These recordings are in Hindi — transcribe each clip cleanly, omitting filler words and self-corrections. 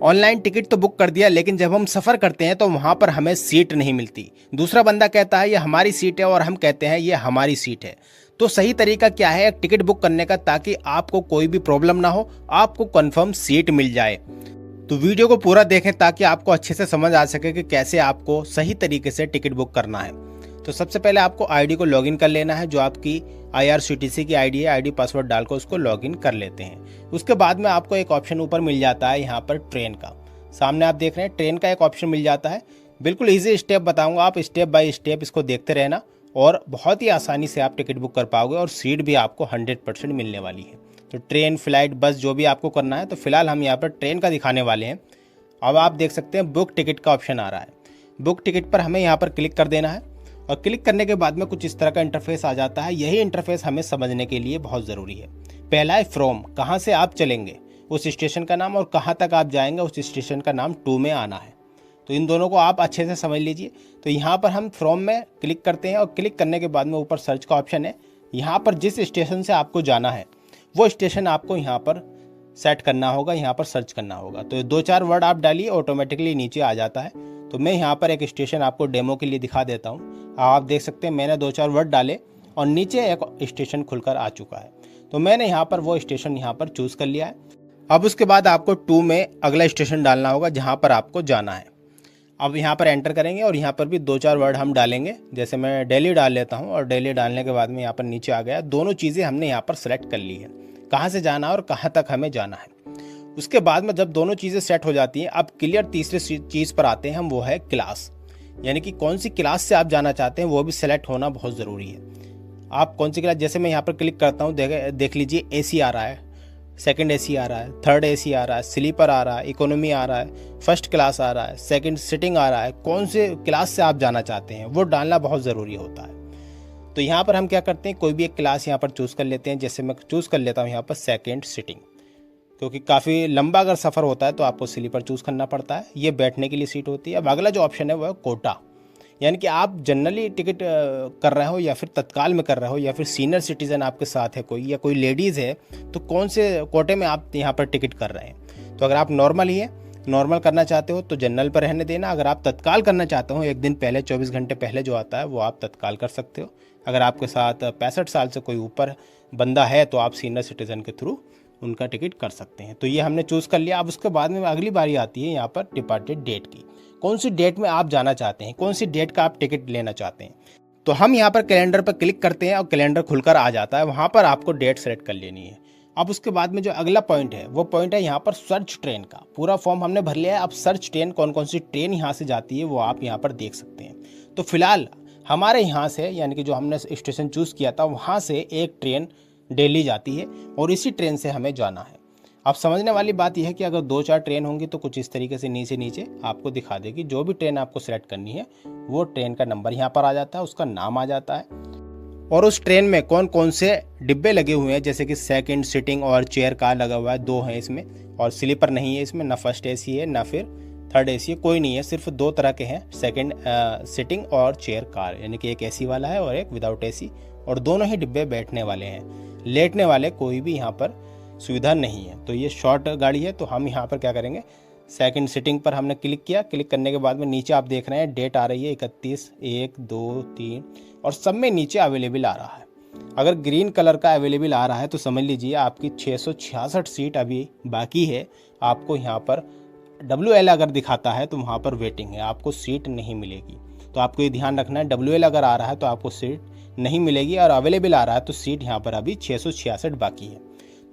ऑनलाइन टिकट तो बुक कर दिया, लेकिन जब हम सफ़र करते हैं तो वहाँ पर हमें सीट नहीं मिलती। दूसरा बंदा कहता है ये हमारी सीट है और हम कहते हैं ये हमारी सीट है। तो सही तरीका क्या है एक टिकट बुक करने का, ताकि आपको कोई भी प्रॉब्लम ना हो, आपको कंफर्म सीट मिल जाए। तो वीडियो को पूरा देखें ताकि आपको अच्छे से समझ आ सके कि कैसे आपको सही तरीके से टिकट बुक करना है। तो सबसे पहले आपको आईडी को लॉगिन कर लेना है, जो आपकी IRCTC की आईडी है। आईडी पासवर्ड डालकर उसको लॉगिन कर लेते हैं। उसके बाद में आपको एक ऑप्शन ऊपर मिल जाता है यहाँ पर ट्रेन का। सामने आप देख रहे हैं ट्रेन का एक ऑप्शन मिल जाता है। बिल्कुल ईजी स्टेप बताऊंगा, आप स्टेप बाय स्टेप इसको देखते रहना और बहुत ही आसानी से आप टिकट बुक कर पाओगे और सीट भी आपको 100% मिलने वाली है। तो ट्रेन, फ्लाइट, बस जो भी आपको करना है, तो फिलहाल हम यहाँ पर ट्रेन का दिखाने वाले हैं। अब आप देख सकते हैं बुक टिकट का ऑप्शन आ रहा है। बुक टिकट पर हमें यहाँ पर क्लिक कर देना है और क्लिक करने के बाद में कुछ इस तरह का इंटरफेस आ जाता है। यही इंटरफेस हमें समझने के लिए बहुत ज़रूरी है। पहला है फ्रॉम, कहाँ से आप चलेंगे, उस स्टेशन का नाम, और कहाँ तक आप जाएंगे उस स्टेशन का नाम टू में आना है। तो इन दोनों को आप अच्छे से समझ लीजिए। तो यहाँ पर हम फ्रॉम में क्लिक करते हैं और क्लिक करने के बाद में ऊपर सर्च का ऑप्शन है। यहाँ पर जिस स्टेशन से आपको जाना है वो स्टेशन आपको यहाँ पर सेट करना होगा, यहाँ पर सर्च करना होगा। तो 2-4 वर्ड आप डालिए, ऑटोमेटिकली नीचे आ जाता है। तो मैं यहाँ पर एक स्टेशन आपको डेमो के लिए दिखा देता हूँ। आप देख सकते हैं मैंने 2-4 वर्ड डाले और नीचे एक स्टेशन खुलकर आ चुका है। तो मैंने यहाँ पर वो स्टेशन यहाँ पर चूज़ कर लिया है। अब उसके बाद आपको 2 में अगला स्टेशन डालना होगा जहाँ पर आपको जाना है। अब यहाँ पर एंटर करेंगे और यहाँ पर भी 2-4 वर्ड हम डालेंगे। जैसे मैं दिल्ली डाल लेता हूँ और दिल्ली डालने के बाद में यहाँ पर नीचे आ गया। दोनों चीज़ें हमने यहाँ पर सेलेक्ट कर ली है, कहाँ से जाना है और कहाँ तक हमें जाना है। उसके बाद में जब दोनों चीज़ें सेट हो जाती हैं, अब क्लियर तीसरे चीज़ पर आते हैं हम, वो है क्लास। यानी कि कौन सी क्लास से आप जाना चाहते हैं वो भी सेलेक्ट होना बहुत ज़रूरी है। आप कौन सी क्लास, जैसे मैं यहाँ पर क्लिक करता हूँ, देख लीजिए AC आ रहा है, सेकंड AC आ रहा है, थर्ड AC आ रहा है, स्लीपर आ रहा है, इकोनॉमी आ रहा है, फर्स्ट क्लास आ रहा है, सेकंड सिटिंग आ रहा है। कौन से क्लास से आप जाना चाहते हैं वो डालना बहुत ज़रूरी होता है। तो यहाँ पर हम क्या करते हैं, कोई भी एक क्लास यहाँ पर चूज़ कर लेते हैं। जैसे मैं चूज़ कर लेता हूँ यहाँ पर सेकंड सिटिंग, क्योंकि काफ़ी लंबा अगर सफ़र होता है तो आपको स्लीपर चूज़ करना पड़ता है। ये बैठने के लिए सीट होती है। अब अगला जो ऑप्शन है वो है कोटा, यानी कि आप जनरली टिकट कर रहे हो या फिर तत्काल में कर रहे हो या फिर सीनियर सिटीज़न आपके साथ है कोई, या कोई लेडीज़ है, तो कौन से कोटे में आप यहाँ पर टिकट कर रहे हैं। तो अगर आप नॉर्मल ही है, नॉर्मल करना चाहते हो तो जनरल पर रहने देना। अगर आप तत्काल करना चाहते हो, एक दिन पहले 24 घंटे पहले जो आता है वो आप तत्काल कर सकते हो। अगर आपके साथ 65 साल से कोई ऊपर बंदा है तो आप सीनियर सिटीज़न के थ्रू उनका टिकट कर सकते हैं। तो ये हमने चूज़ कर लिया। अब उसके बाद में अगली बारी आती है यहाँ पर डिपार्टेड डेट की। कौन सी डेट में आप जाना चाहते हैं, कौन सी डेट का आप टिकट लेना चाहते हैं। तो हम यहाँ पर कैलेंडर पर क्लिक करते हैं और कैलेंडर खुलकर आ जाता है। वहाँ पर आपको डेट सेलेक्ट कर लेनी है। अब उसके बाद में जो अगला पॉइंट है वो पॉइंट है यहाँ पर सर्च ट्रेन का। पूरा फॉर्म हमने भर लिया है। अब सर्च ट्रेन, कौन कौन सी ट्रेन यहाँ से जाती है वो आप यहाँ पर देख सकते हैं। तो फिलहाल हमारे यहाँ से, यानी कि जो हमने स्टेशन चूज़ किया था वहाँ से एक ट्रेन दिल्ली जाती है और इसी ट्रेन से हमें जाना है। अब समझने वाली बात यह है कि अगर 2-4 ट्रेन होंगी तो कुछ इस तरीके से नीचे नीचे आपको दिखा देगी। जो भी ट्रेन आपको सेलेक्ट करनी है वो ट्रेन का नंबर यहाँ पर आ जाता है, उसका नाम आ जाता है और उस ट्रेन में कौन कौन से डिब्बे लगे हुए हैं। जैसे कि सेकंड सिटिंग और चेयर कार लगा हुआ है, 2 हैं इसमें, और स्लीपर नहीं है इसमें, ना फर्स्ट AC है ना फिर थर्ड AC है, कोई नहीं है। सिर्फ 2 तरह के हैं, सेकंड सिटिंग और चेयर कार, यानी कि एक AC वाला है और एक विदाउट AC, और दोनों ही डिब्बे बैठने वाले हैं। लेटने वाले कोई भी यहाँ पर सुविधा नहीं है। तो ये शॉर्ट गाड़ी है। तो हम यहाँ पर क्या करेंगे, सेकंड सिटिंग पर हमने क्लिक किया। क्लिक करने के बाद में नीचे आप देख रहे हैं डेट आ रही है 31, 1, 2, 3 और सब में नीचे अवेलेबल आ रहा है। अगर ग्रीन कलर का अवेलेबल आ रहा है तो समझ लीजिए आपकी 666 सीट अभी बाकी है। आपको यहाँ पर WL अगर दिखाता है तो वहाँ पर वेटिंग है, आपको सीट नहीं मिलेगी। तो आपको ये ध्यान रखना है, WL अगर आ रहा है तो आपको सीट नहीं मिलेगी और अवेलेबल आ रहा है तो सीट यहाँ पर अभी 666 बाकी है।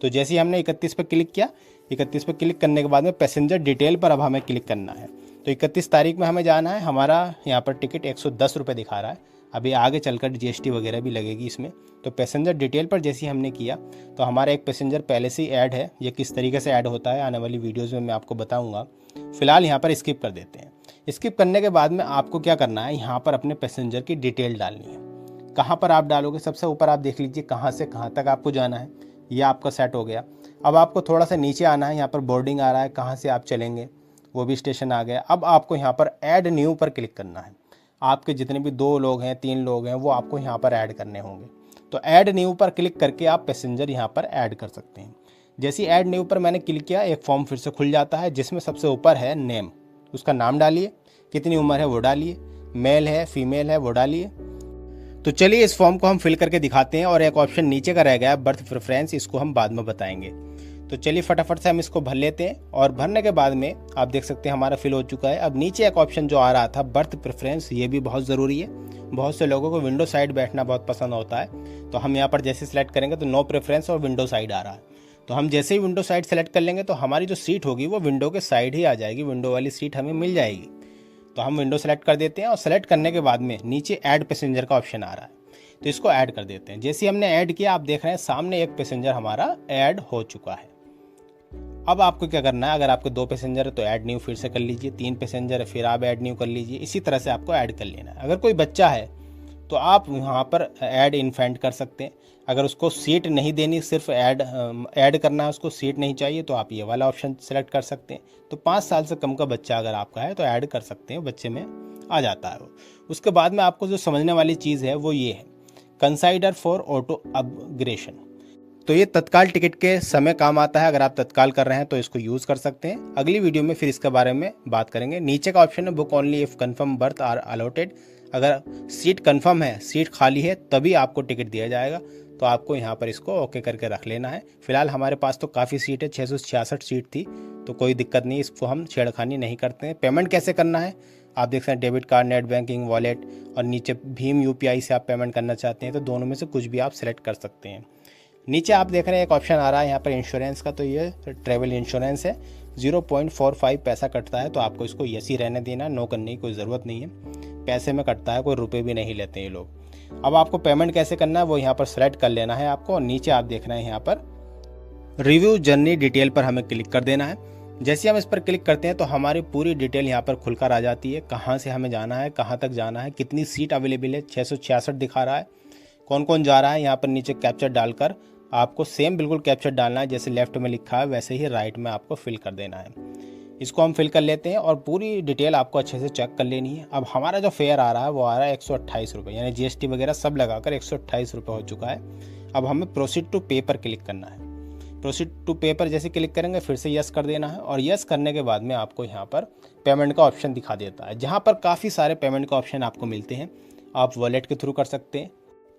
तो जैसे ही हमने 31 पर क्लिक किया, 31 पर क्लिक करने के बाद में पैसेंजर डिटेल पर अब हमें क्लिक करना है। तो 31 तारीख में हमें जाना है। हमारा यहाँ पर टिकट 110 रुपये दिखा रहा है। अभी आगे चलकर GST वगैरह भी लगेगी इसमें। तो पैसेंजर डिटेल पर जैसे ही हमने किया तो हमारा एक पैसेंजर पहले से ही ऐड है। ये किस तरीके से ऐड होता है आने वाली वीडियोज़ में मैं आपको बताऊँगा। फिलहाल यहाँ पर स्किप कर देते हैं। स्किप करने के बाद में आपको क्या करना है, यहाँ पर अपने पैसेंजर की डिटेल डालनी है। कहाँ पर आप डालोगे, सबसे ऊपर आप देख लीजिए कहाँ से कहाँ तक आपको जाना है। ये आपका सेट हो गया। अब आपको थोड़ा सा नीचे आना है, यहाँ पर बोर्डिंग आ रहा है, कहाँ से आप चलेंगे वो भी स्टेशन आ गया। अब आपको यहाँ पर ऐड न्यू पर क्लिक करना है। आपके जितने भी 2 लोग हैं, 3 लोग हैं, वो आपको यहाँ पर ऐड करने होंगे। तो ऐड न्यू पर क्लिक करके आप पैसेंजर यहाँ पर ऐड कर सकते हैं। जैसे ऐड न्यू पर मैंने क्लिक किया, एक फॉर्म फिर से खुल जाता है जिसमें सबसे ऊपर है नेम। उसका नाम डालिए, कितनी उम्र है वो डालिए, मेल है फीमेल है वो डालिए। तो चलिए इस फॉर्म को हम फिल करके दिखाते हैं। और एक ऑप्शन नीचे का रह गया है बर्थ प्रेफरेंस, इसको हम बाद में बताएंगे। तो चलिए फटाफट से हम इसको भर लेते हैं। और भरने के बाद में आप देख सकते हैं हमारा फिल हो चुका है। अब नीचे एक ऑप्शन जो आ रहा था बर्थ प्रेफरेंस, ये भी बहुत ज़रूरी है। बहुत से लोगों को विंडो साइड बैठना बहुत पसंद होता है। तो हम यहाँ पर जैसे सिलेक्ट करेंगे तो नो प्रेफरेंस और विंडो साइड आ रहा है। तो हम जैसे ही विंडो साइड सेलेक्ट कर लेंगे तो हमारी जो सीट होगी वो विंडो के साइड ही आ जाएगी, विंडो वाली सीट हमें मिल जाएगी। तो हम विंडो सेलेक्ट कर देते हैं और सेलेक्ट करने के बाद में नीचे ऐड पैसेंजर का ऑप्शन आ रहा है, तो इसको ऐड कर देते हैं। जैसे ही हमने ऐड किया, आप देख रहे हैं सामने एक पैसेंजर हमारा ऐड हो चुका है। अब आपको क्या करना है, अगर आपके 2 पैसेंजर है तो ऐड न्यू फिर से कर लीजिए, 3 पैसेंजर है फिर आप ऐड न्यू कर लीजिए। इसी तरह से आपको ऐड कर लेना है। अगर कोई बच्चा है तो आप यहाँ पर ऐड इन्फेंट कर सकते हैं। अगर उसको सीट नहीं देनी, सिर्फ ऐड करना है, उसको सीट नहीं चाहिए, तो आप ये वाला ऑप्शन सेलेक्ट कर सकते हैं। तो 5 साल से कम का बच्चा अगर आपका है तो ऐड कर सकते हैं, बच्चे में आ जाता है वो। उसके बाद में आपको जो समझने वाली चीज़ है वो ये है, कंसाइडर फॉर ऑटो अपग्रेशन। तो ये तत्काल टिकट के समय काम आता है। अगर आप तत्काल कर रहे हैं तो इसको यूज़ कर सकते हैं। अगली वीडियो में फिर इसके बारे में बात करेंगे। नीचे का ऑप्शन है book only if confirm berth are allotted. अगर सीट कन्फर्म है, सीट खाली है, तभी आपको टिकट दिया जाएगा। तो आपको यहाँ पर इसको ओके करके रख लेना है। फिलहाल हमारे पास तो काफ़ी सीट है, 666 सीट थी, तो कोई दिक्कत नहीं, इसको हम छेड़खानी नहीं करते हैं। पेमेंट कैसे करना है आप देख सकते हैं, debit card, net banking, wallet और नीचे भीम UPI से आप पेमेंट करना चाहते हैं तो दोनों में से कुछ भी आप सेलेक्ट कर सकते हैं। नीचे आप देख रहे हैं एक ऑप्शन आ रहा है यहाँ पर इंश्योरेंस का, तो ये ट्रैवल इंश्योरेंस है, 0.45 पैसा कटता है। तो आपको इसको यस ही रहने देना, नो करने की कोई ज़रूरत नहीं है। पैसे में कटता है, कोई रुपए भी नहीं लेते ये लोग। अब आपको पेमेंट कैसे करना है वो यहाँ पर सेलेक्ट कर लेना है आपको। और नीचे आप देख रहे हैं यहाँ पर रिव्यू जर्नी डिटेल पर हमें क्लिक कर देना है। जैसे हम इस पर क्लिक करते हैं तो हमारी पूरी डिटेल यहाँ पर खुलकर आ जाती है। कहाँ से हमें जाना है, कहाँ तक जाना है, कितनी सीट अवेलेबल है, 666 दिखा रहा है, कौन कौन जा रहा है। यहाँ पर नीचे कैप्चर डालकर आपको सेम बिल्कुल कैप्चर डालना है, जैसे लेफ्ट में लिखा है वैसे ही राइट में आपको फिल कर देना है। इसको हम फिल कर लेते हैं और पूरी डिटेल आपको अच्छे से चेक कर लेनी है। अब हमारा जो फेयर आ रहा है वो आ रहा है 128 रुपये, यानी GST वगैरह सब लगाकर 128 रुपये हो चुका है। अब हमें प्रोसीड टू पे पर क्लिक करना है। प्रोसीड टू पे पर जैसे क्लिक करेंगे फिर से यस कर देना है। और यस करने के बाद में आपको यहाँ पर पेमेंट का ऑप्शन दिखा देता है, जहाँ पर काफ़ी सारे पेमेंट का ऑप्शन आपको मिलते हैं। आप वॉलेट के थ्रू कर सकते हैं।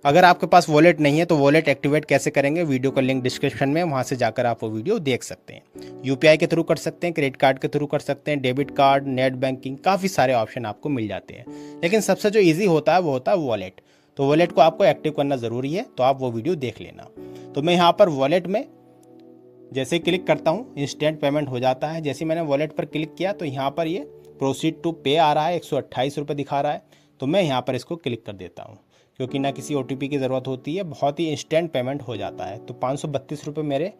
अगर आपके पास वॉलेट नहीं है तो वॉलेट एक्टिवेट कैसे करेंगे, वीडियो का लिंक डिस्क्रिप्शन में, वहाँ से जाकर आप वो वीडियो देख सकते हैं। UPI के थ्रू कर सकते हैं, क्रेडिट कार्ड के थ्रू कर सकते हैं, डेबिट कार्ड, नेट बैंकिंग, काफ़ी सारे ऑप्शन आपको मिल जाते हैं। लेकिन सबसे जो ईजी होता है वो होता है वॉलेट। तो वॉलेट को आपको एक्टिव करना ज़रूरी है, तो आप वो वीडियो देख लेना। तो मैं यहाँ पर वॉलेट में जैसे क्लिक करता हूँ इंस्टेंट पेमेंट हो जाता है। जैसे मैंने वॉलेट पर क्लिक किया तो यहाँ पर ये प्रोसीड टू पे आ रहा है, 128 रुपये दिखा रहा है। तो मैं यहाँ पर इसको क्लिक कर देता हूँ, क्योंकि ना किसी OTP की ज़रूरत होती है, बहुत ही इंस्टेंट पेमेंट हो जाता है। तो 532 रुपये मेरे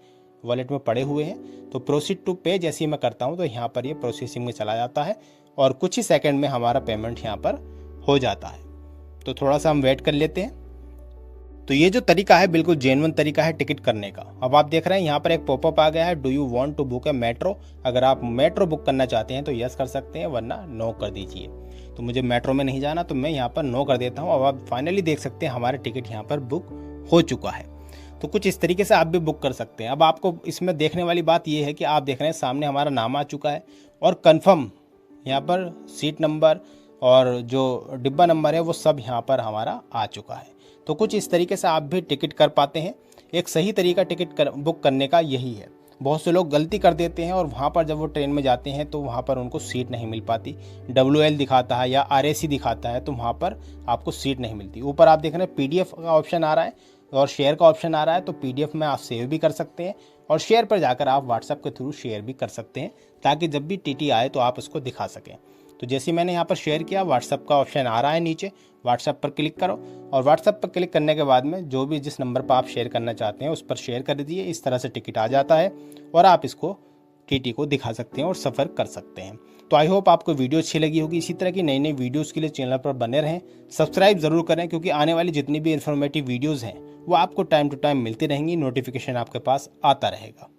वॉलेट में पड़े हुए हैं। तो प्रोसीड टू पे जैसे ही मैं करता हूँ तो यहाँ पर ये प्रोसेसिंग में चला जाता है और कुछ ही सेकंड में हमारा पेमेंट यहाँ पर हो जाता है। तो थोड़ा सा हम वेट कर लेते हैं। तो ये जो तरीका है बिल्कुल जेन्युइन तरीका है टिकट करने का। अब आप देख रहे हैं यहाँ पर एक पॉपअप आ गया है, do you want to book a metro. अगर आप मेट्रो बुक करना चाहते हैं तो यस कर सकते हैं, वरना नो कर दीजिए। तो मुझे मेट्रो में नहीं जाना तो मैं यहाँ पर नो कर देता हूँ। अब आप फाइनली देख सकते हैं हमारा टिकट यहाँ पर बुक हो चुका है। तो कुछ इस तरीके से आप भी बुक कर सकते हैं। अब आपको इसमें देखने वाली बात यह है कि आप देख रहे हैं सामने हमारा नाम आ चुका है और कन्फर्म यहाँ पर सीट नंबर और जो डिब्बा नंबर है वो सब यहाँ पर हमारा आ चुका है। तो कुछ इस तरीके से आप भी टिकट कर पाते हैं। एक सही तरीका टिकट बुक करने का यही है। बहुत से लोग गलती कर देते हैं और वहाँ पर जब वो ट्रेन में जाते हैं तो वहाँ पर उनको सीट नहीं मिल पाती। WL दिखाता है या RAC दिखाता है तो वहाँ पर आपको सीट नहीं मिलती। ऊपर आप देख रहे हैं PDF का ऑप्शन आ रहा है और शेयर का ऑप्शन आ रहा है। तो PDF में आप सेव भी कर सकते हैं और शेयर पर जाकर आप WhatsApp के थ्रू शेयर भी कर सकते हैं, ताकि जब भी TT आए तो आप उसको दिखा सकें। तो जैसे मैंने यहाँ पर शेयर किया, WhatsApp का ऑप्शन आ रहा है नीचे, WhatsApp पर क्लिक करो और WhatsApp पर क्लिक करने के बाद में जो भी जिस नंबर पर आप शेयर करना चाहते हैं उस पर शेयर कर दीजिए। इस तरह से टिकट आ जाता है और आप इसको TT को दिखा सकते हैं और सफ़र कर सकते हैं। तो आई होप आपको वीडियो अच्छी लगी होगी। इसी तरह की नई नई वीडियोज़ के लिए चैनल पर बने रहें, सब्सक्राइब ज़रूर करें, क्योंकि आने वाली जितनी भी इन्फॉर्मेटिव वीडियोज़ हैं वो आपको टाइम टू टाइम मिलती रहेंगी, नोटिफिकेशन आपके पास आता रहेगा।